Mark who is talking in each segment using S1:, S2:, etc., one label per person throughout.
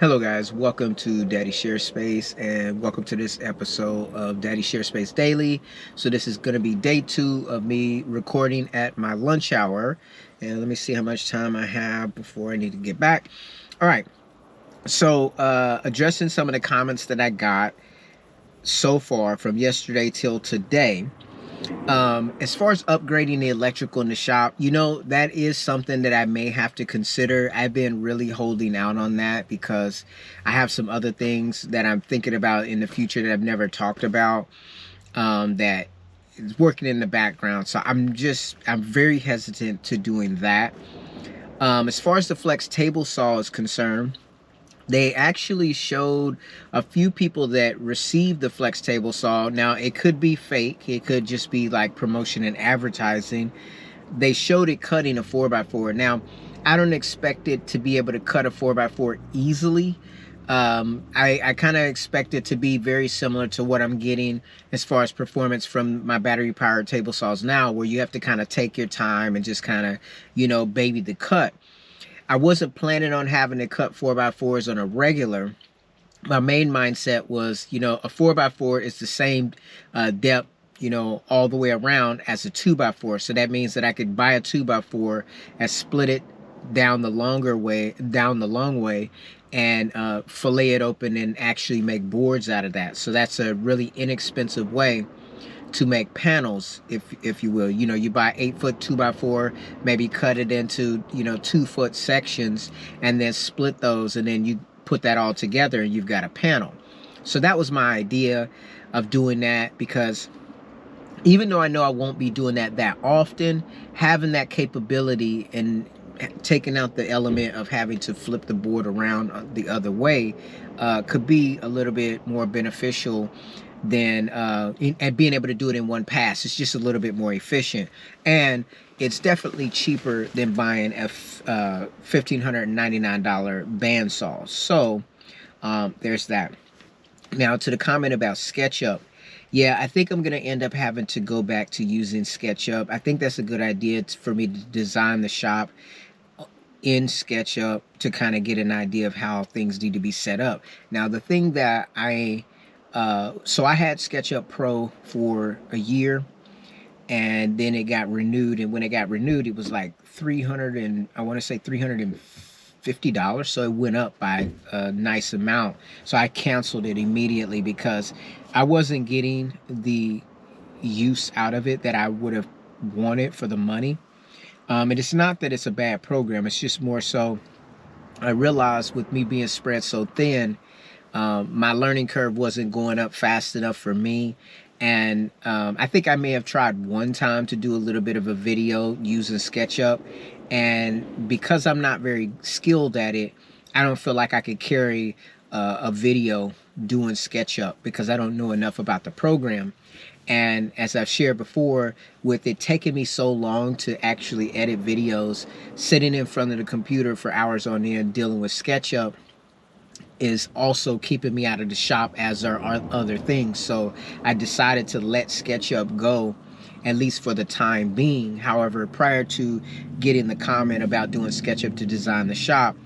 S1: Hello guys, welcome to Daddy Share Space and welcome to this episode of Daddy Share Space Daily. So this is going to be day 2 of me recording at my lunch hour. And let me see how much time I have before I need to get back. All right. So addressing some of the comments that I got so far from yesterday till today. As far as upgrading the electrical in the shop, that is something that I may have to consider. I've been really holding out on that because I have some other things that I'm thinking about in the future that I've never talked about, that is working in the background. So I'm very hesitant to doing that. As far as the flex table saw is concerned, they actually showed a few people that received the flex table saw. Now it could be fake, it could just be like promotion and advertising. They showed it cutting a 4x4. Now I don't expect it to be able to cut a 4x4 easily. I kind of expect it to be very similar to what I'm getting as far as performance from my battery powered table saws now, where you have to kind of take your time and just kind of baby the cut. I wasn't planning on having to cut 4x4s on a regular. My main mindset was, a 4x4 is the same depth, all the way around as a 2x4. So that means that I could buy a 2x4 and split it down the long way, and fillet it open and actually make boards out of that. So that's a really inexpensive way to make panels, if you will. You buy 8-foot 2x4, maybe cut it into 2-foot sections, and then split those, and then you put that all together and you've got a panel. So that was my idea of doing that, because even though I know I won't be doing that often, having that capability and taking out the element of having to flip the board around the other way could be a little bit more beneficial than and being able to do it in one pass. It's just a little bit more efficient, and it's definitely cheaper than buying a $1,599 bandsaw. So there's that. Now to the comment about SketchUp. Yeah, I think I'm going to end up having to go back to using SketchUp. I think that's a good idea for me to design the shop in SketchUp to kind of get an idea of how things need to be set up. Now, the thing that so I had SketchUp Pro for a year, and then it got renewed. And when it got renewed, it was like $350. So it went up by a nice amount. So I canceled it immediately because I wasn't getting the use out of it that I would have wanted for the money. And it's not that it's a bad program. It's just more so I realized with me being spread so thin, my learning curve wasn't going up fast enough for me. And I think I may have tried one time to do a little bit of a video using SketchUp. And because I'm not very skilled at it, I don't feel like I could carry a video doing SketchUp because I don't know enough about the program. And as I've shared before, with it taking me so long to actually edit videos, sitting in front of the computer for hours on end dealing with SketchUp is also keeping me out of the shop, as are other things. So I decided to let SketchUp go, at least for the time being. However, prior to getting the comment about doing SketchUp to design the shop,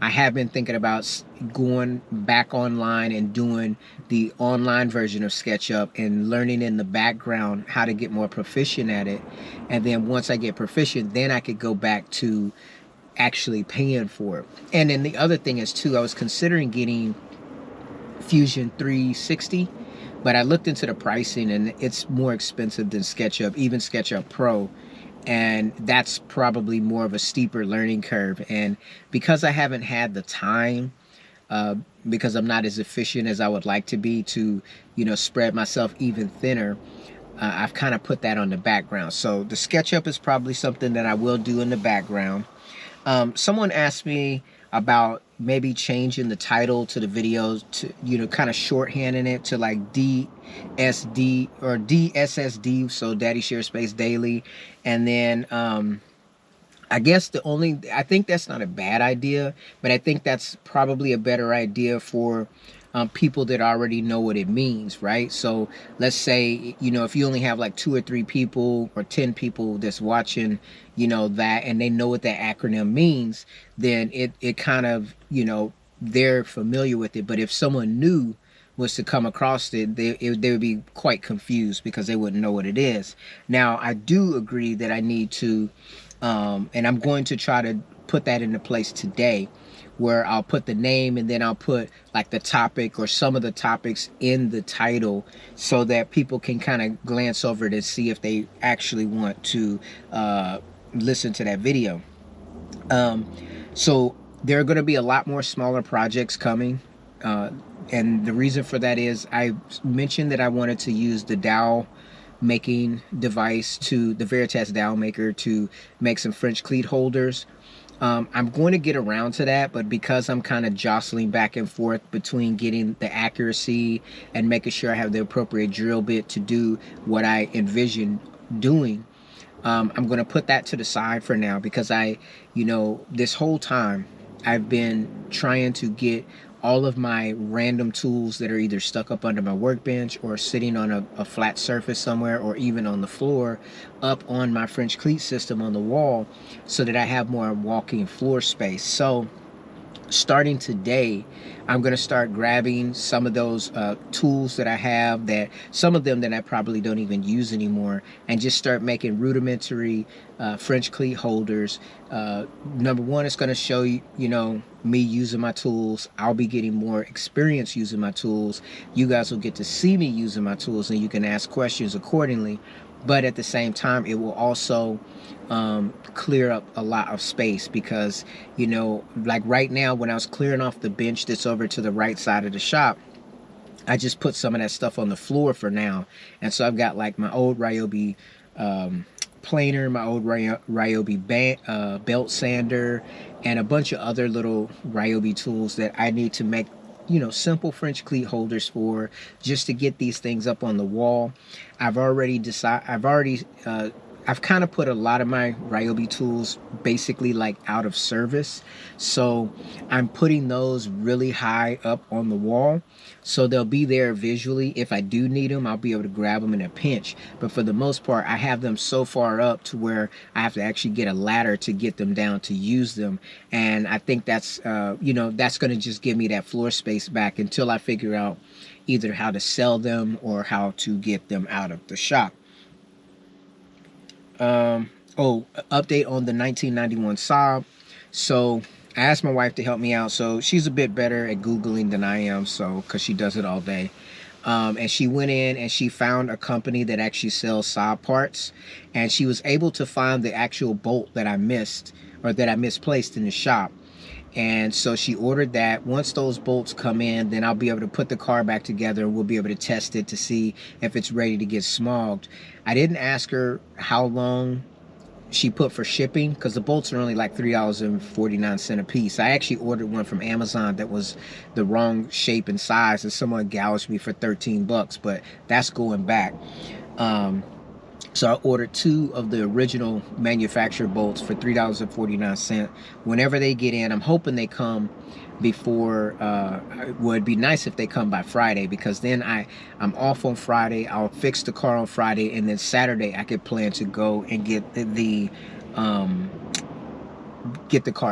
S1: I have been thinking about going back online and doing the online version of SketchUp and learning in the background how to get more proficient at it. And then once I get proficient, then I could go back to actually paying for it. And then the other thing is too, I was considering getting Fusion 360, but I looked into the pricing and it's more expensive than SketchUp, even SketchUp Pro. And that's probably more of a steeper learning curve. And because I haven't had the time, because I'm not as efficient as I would like to be to, spread myself even thinner, I've kind of put that on the background. So the SketchUp is probably something that I will do in the background. Someone asked me about maybe changing the title to the videos to, kind of shorthanding it to like DSD or DSSD, so Daddy Share Space Daily. And then I guess I think that's not a bad idea, but I think that's probably a better idea for people that already know what it means, right? So let's say, if you only have like 2 or 3 people or 10 people that's watching, that, and they know what that acronym means, then it kind of, they're familiar with it. But if someone new was to come across it, they would be quite confused because they wouldn't know what it is. Now, I do agree that I need to, and I'm going to try to put that into place today, where I'll put the name and then I'll put like the topic or some of the topics in the title so that people can kind of glance over it and see if they actually want to listen to that video. So there are going to be a lot more smaller projects coming. And the reason for that is I mentioned that I wanted to use the dowel making device, to the Veritas dowel maker, to make some French cleat holders. I'm going to get around to that, but because I'm kind of jostling back and forth between getting the accuracy and making sure I have the appropriate drill bit to do what I envision doing, I'm going to put that to the side for now, because this whole time I've been trying to get all of my random tools that are either stuck up under my workbench or sitting on a flat surface somewhere, or even on the floor, up on my French cleat system on the wall, so that I have more walking floor space. So starting today, I'm going to start grabbing some of those tools that I have, that some of them that I probably don't even use anymore, and just start making rudimentary French cleat holders. Number one, it's going to show you, me using my tools. I'll be getting more experience using my tools. You guys will get to see me using my tools, and you can ask questions accordingly. But at the same time, it will also clear up a lot of space, because like right now, when I was clearing off the bench that's over to the right side of the shop, I just put some of that stuff on the floor for now. And so I've got like my old Ryobi planer, my old Ryobi belt sander, and a bunch of other little Ryobi tools that I need to make simple French cleat holders for, just to get these things up on the wall. I've kind of put a lot of my Ryobi tools basically like out of service. So I'm putting those really high up on the wall, so they'll be there visually. If I do need them, I'll be able to grab them in a pinch. But for the most part, I have them so far up to where I have to actually get a ladder to get them down to use them. And I think that's that's going to just give me that floor space back until I figure out either how to sell them or how to get them out of the shop. Update on the 1991 Saab. So I asked my wife to help me out. So she's a bit better at Googling than I am, so because she does it all day. And she went in and she found a company that actually sells Saab parts, and she was able to find the actual bolt that I missed, or that I misplaced in the shop. And so she ordered that. Once those bolts come in, then I'll be able to put the car back together, and we'll be able to test it to see if it's ready to get smogged. I didn't ask her how long she put for shipping, because the bolts are only like $3.49 a piece. I actually ordered one from Amazon that was the wrong shape and size, and someone gouged me for 13 bucks, but that's going back. So I ordered 2 of the original manufacturer bolts for $3.49. Whenever they get in, I'm hoping they come before, it'd be nice if they come by Friday, because then I'm off on Friday. I'll fix the car on Friday, and then Saturday I could plan to go and get the car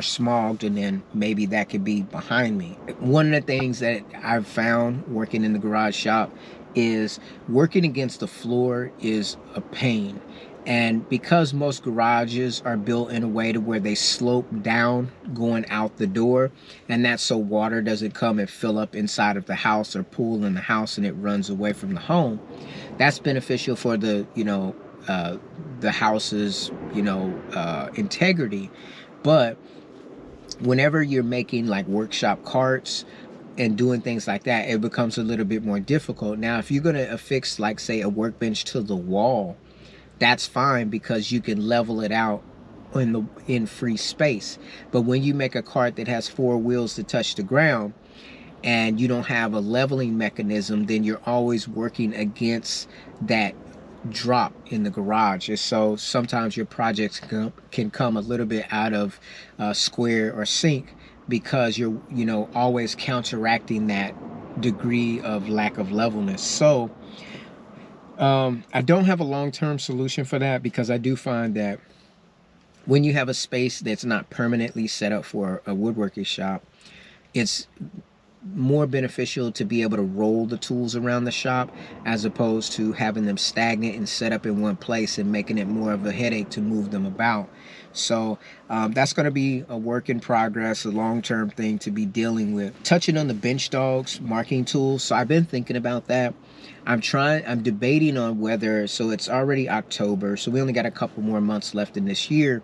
S1: smogged, and then maybe that could be behind me. One of the things that I've found working in the garage shop is working against the floor is a pain. And because most garages are built in a way to where they slope down going out the door, and that's so water doesn't come and fill up inside of the house or pool in the house and it runs away from the home, that's beneficial for the house's integrity. But whenever you're making like workshop carts and doing things like that, it becomes a little bit more difficult. Now, if you're going to affix, like, say, a workbench to the wall, that's fine, because you can level it out in free space. But when you make a cart that has 4 wheels to touch the ground, and you don't have a leveling mechanism, then you're always working against that drop in the garage. And so sometimes your projects can come a little bit out of square or sync, because you're always counteracting that degree of lack of levelness. So I don't have a long-term solution for that, because I do find that when you have a space that's not permanently set up for a woodworking shop, it's more beneficial to be able to roll the tools around the shop as opposed to having them stagnant and set up in one place and making it more of a headache to move them about. So that's going to be a work in progress, a long-term thing to be dealing with. Touching on the Benchdogs marking tools, so I've been thinking about that. I'm debating on whether, so it's already October, so we only got a couple more months left in this year.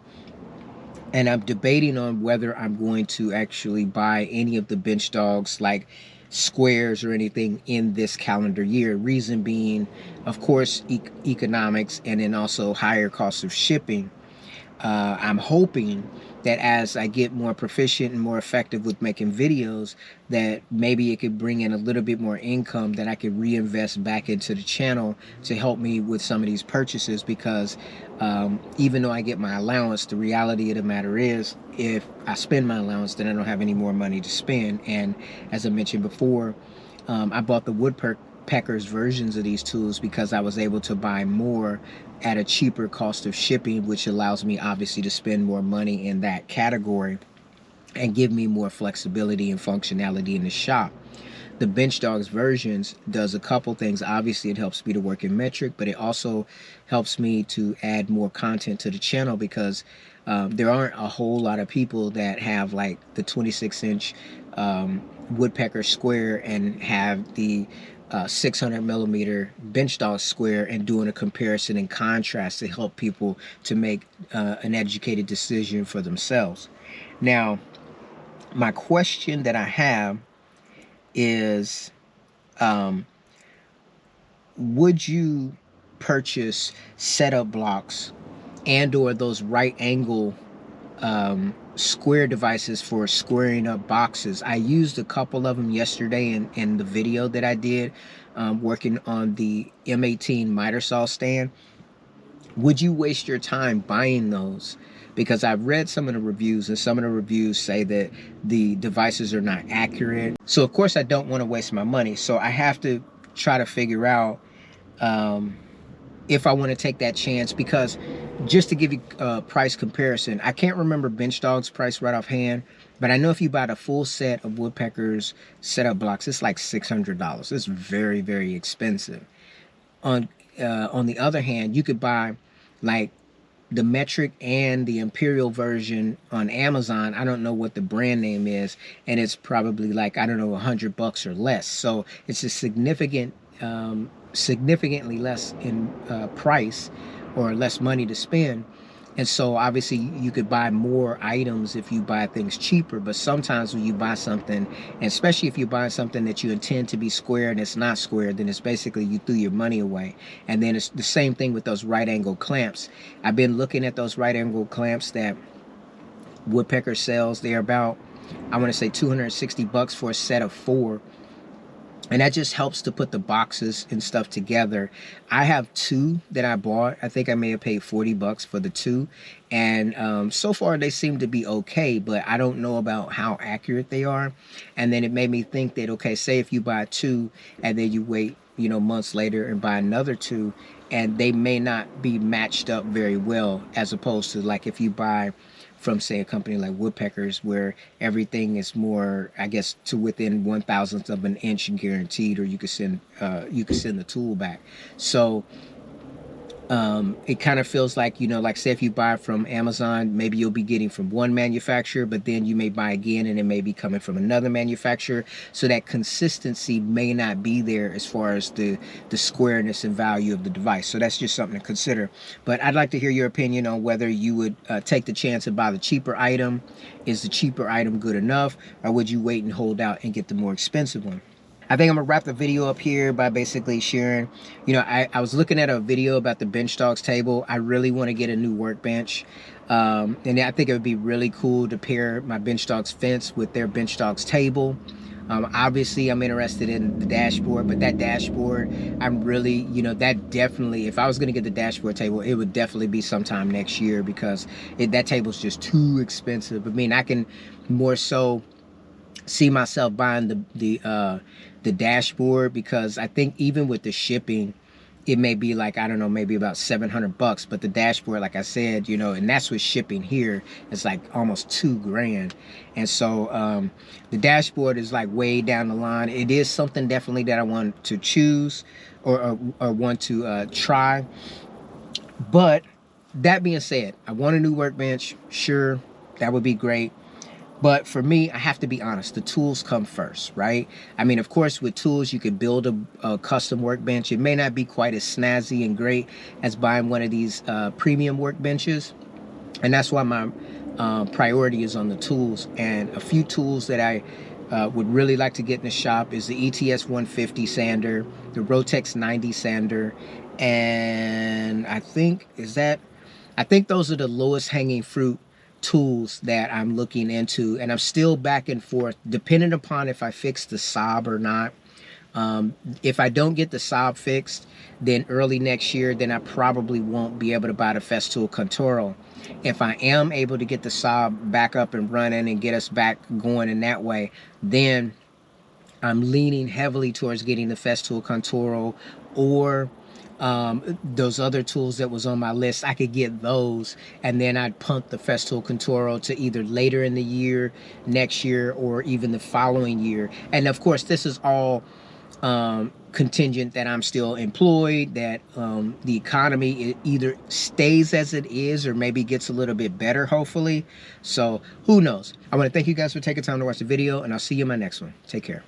S1: And I'm debating on whether I'm going to actually buy any of the Benchdogs, like squares or anything, in this calendar year. Reason being, of course, economics, and then also higher cost of shipping. I'm hoping that as I get more proficient and more effective with making videos, that maybe it could bring in a little bit more income that I could reinvest back into the channel to help me with some of these purchases. Because even though I get my allowance, the reality of the matter is, if I spend my allowance, then I don't have any more money to spend. And as I mentioned before, I bought the woodpeckers versions of these tools because I was able to buy more at a cheaper cost of shipping, which allows me obviously to spend more money in that category and give me more flexibility and functionality in the shop. The Benchdogs versions does a couple things. Obviously, it helps me to work in metric, but it also helps me to add more content to the channel because there aren't a whole lot of people that have like the 26-inch woodpecker square and have the 600 millimeter Benchdogs square, and doing a comparison and contrast to help people to make an educated decision for themselves. Now, my question that I have is, would you purchase setup blocks and or those right angle square devices for squaring up boxes? I used a couple of them yesterday in the video that I did working on the M18 miter saw stand. Would you waste your time buying those? Because I've read some of the reviews, and some of the reviews say that the devices are not accurate. So of course I don't want to waste my money. So I have to try to figure out if I want to take that chance. Because just to give you a price comparison, I can't remember Benchdogs price right offhand, but I know if you buy the full set of woodpeckers setup blocks, it's like $600. It's very, very expensive. On the other hand, you could buy like the metric and the imperial version on Amazon. I don't know what the brand name is, and it's probably like, I don't know, $100 or less. So it's a significantly less in price, or less money to spend. And so obviously you could buy more items if you buy things cheaper. But sometimes when you buy something, and especially if you buy something that you intend to be square and it's not square, then it's basically you threw your money away. And then it's the same thing with those right angle clamps. I've been looking at those right angle clamps that Woodpecker sells. They're about, I want to say, $260 for a set of 4. And that just helps to put the boxes and stuff together. I have 2 that I bought. I think I may have paid $40 for the 2. And so far they seem to be okay, but I don't know about how accurate they are. And then it made me think that, okay, say if you buy 2 and then you wait, months later and buy another 2, and they may not be matched up very well, as opposed to like if you buy from, say, a company like Woodpeckers, where everything is more, I guess, to within 1,000th of an inch guaranteed, or you could send the tool back. So it kind of feels like, like say if you buy from Amazon, maybe you'll be getting from one manufacturer, but then you may buy again and it may be coming from another manufacturer. So that consistency may not be there as far as the squareness and value of the device. So that's just something to consider. But I'd like to hear your opinion on whether you would take the chance and buy the cheaper item. Is the cheaper item good enough, or would you wait and hold out and get the more expensive one? I think I'm gonna wrap the video up here by basically sharing, I was looking at a video about the Benchdogs table. I really want to get a new workbench. And I think it would be really cool to pair my Benchdogs fence with their Benchdogs table. Obviously I'm interested in the dashboard, but that dashboard, I'm really, that definitely, if I was gonna get the dashboard table, it would definitely be sometime next year, because that table's just too expensive. I mean, I can more so see myself buying the dashboard, because I think even with the shipping, it may be like, I don't know, maybe about $700, but the dashboard, like I said, you know, and that's with shipping here, it's like almost $2,000. And so the dashboard is like way down the line. It is something definitely that I want to choose or want to try. But that being said, I want a new workbench. Sure, that would be great. But for me, I have to be honest, the tools come first, right? I mean, of course, with tools, you can build a custom workbench. It may not be quite as snazzy and great as buying one of these premium workbenches. And that's why my priority is on the tools. And a few tools that I would really like to get in the shop is the ETS 150 sander, the Rotex 90 sander, and I think those are the lowest hanging fruit tools that I'm looking into, and I'm still back and forth depending upon if I fix the Saab or not. If I don't get the Saab fixed, then early next year, then I probably won't be able to buy the Festool Conturo. If I am able to get the Saab back up and running and get us back going in that way, then I'm leaning heavily towards getting the Festool Conturo, or those other tools that was on my list. I could get those, and then I'd punt the Festool Conturo to either later in the year, next year, or even the following year. And of course, this is all contingent that I'm still employed, that the economy either stays as it is or maybe gets a little bit better, hopefully. So who knows? I want to thank you guys for taking time to watch the video, and I'll see you in my next one. Take care.